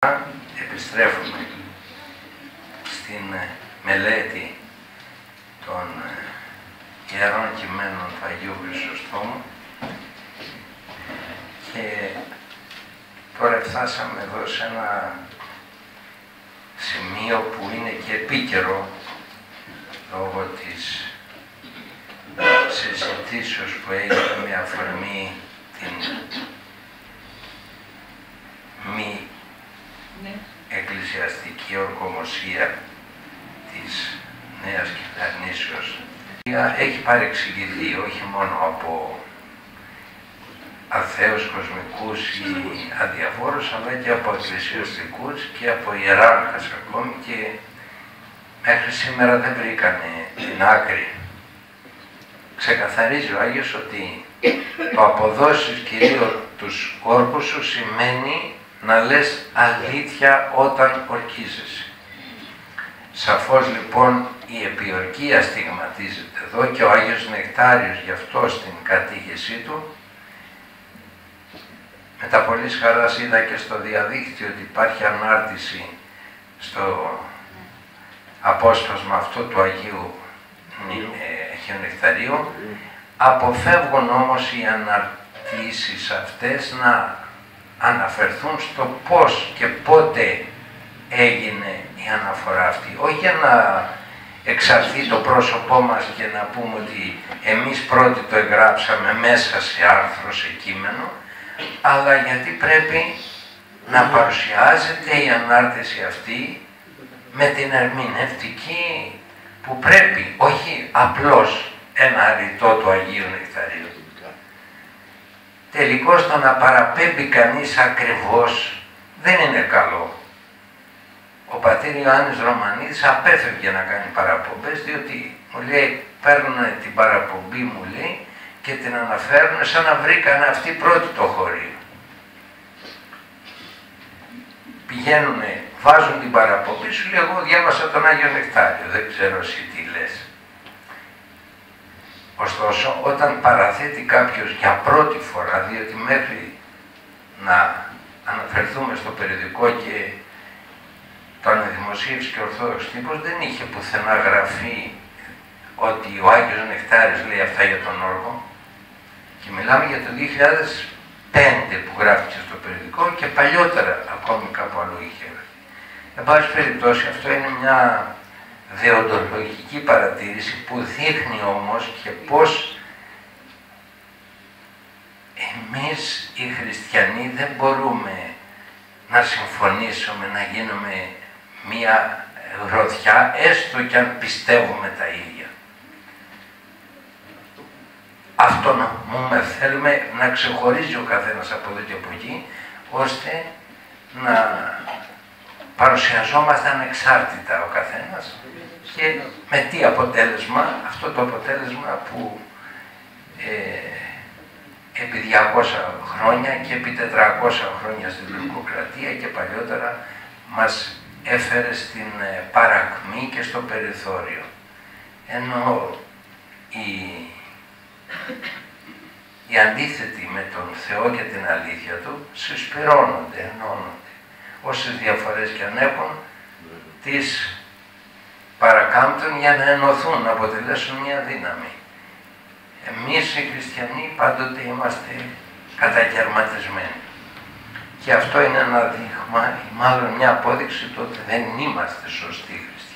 Επιστρέφουμε στην μελέτη των Ιερών Κειμένων του Αγίου Χρυσοστόμου και τώρα φτάσαμε εδώ σε ένα σημείο που είναι και επίκαιρο λόγω της συζητήσεως που έγινε με αφορμή την μη εκκλησιαστική ορκομοσία της νέας κυβερνήσεως. Έχει παρεξηγηθεί όχι μόνο από αθέους κοσμικούς ή αδιαφόρους, αλλά και από εκκλησιαστικούς και από ιεράρχες ακόμη, και μέχρι σήμερα δεν βρήκανε την άκρη. Ξεκαθαρίζει ο Άγιος ότι το αποδώσεις κυρίως τους όρκους σου σημαίνει να λες αλήθεια όταν ορκίζεσαι. Σαφώς λοιπόν η επιορκία στιγματίζεται εδώ και ο Άγιος Νεκτάριος γι' αυτό στην κατήχησή του. Με τα πολύς χαράς είδα και στο διαδίκτυο ότι υπάρχει ανάρτηση στο απόσπασμα αυτό του Αγίου Νεκταρίου. Αποφεύγουν όμως οι αναρτήσεις αυτές να αναφερθούν στο πώς και πότε έγινε η αναφορά αυτή. Όχι για να εξαρθεί το πρόσωπό μας και να πούμε ότι εμείς πρώτοι το εγγράψαμε μέσα σε άρθρο, σε κείμενο, αλλά γιατί πρέπει να παρουσιάζεται η ανάρτηση αυτή με την ερμηνευτική που πρέπει, όχι απλώς ένα ρητό του Αγίου Νεκταρίου. Τελικώς το να παραπέμπει κανείς ακριβώς δεν είναι καλό. Ο πατήρ Ιωάννης Ρωμανίδης απέφευγε να κάνει παραπομπές, διότι μου λέει παίρνουν την παραπομπή, μου λέει, και την αναφέρουν σαν να βρήκαν αυτοί πρώτοι το χωρίο. Πηγαίνουν, βάζουν την παραπομπή, σου λέει εγώ διάβασα τον Άγιο Νεκτάριο, δεν ξέρω εσύ τι λες. Ωστόσο, όταν παραθέτει κάποιος για πρώτη φορά, διότι μέχρι να αναφερθούμε στο περιοδικό και το αναδημοσίευσε και ο Ορθόδοξος τύπος, δεν είχε πουθενά γραφεί ότι ο Άγιος Νεκτάριος λέει αυτά για τον όρκο, και μιλάμε για το 2005 που γράφτηκε στο περιοδικό και παλιότερα ακόμη κάπου αλλού είχε γραφεί. Εν πάση περιπτώσει, αυτό είναι μια δεοντολογική παρατήρηση που δείχνει όμως και πώς εμείς οι χριστιανοί δεν μπορούμε να συμφωνήσουμε, να γίνουμε μία γροθιά, έστω και αν πιστεύουμε τα ίδια. Αυτονομούμε, θέλουμε να ξεχωρίζει ο καθένας από εδώ και από εκεί, ώστε να παρουσιαζόμαστε ανεξάρτητα ο καθένας, και με τι αποτέλεσμα, αυτό το αποτέλεσμα που επί 200 χρόνια και επί 400 χρόνια στην τουρκοκρατία και παλιότερα μας έφερε στην παρακμή και στο περιθώριο. Ενώ οι αντίθετοι με τον Θεό και την αλήθεια του συσπυρώνονται, ενώνονται. Όσες διαφορές και αν έχουν, τις παρακάμπτουν για να ενωθούν, να αποτελέσουν μια δύναμη. Εμείς οι χριστιανοί πάντοτε είμαστε κατακαιρματισμένοι. Και αυτό είναι ένα δείγμα, ή μάλλον μια απόδειξη του ότι δεν είμαστε σωστοί χριστιανοί.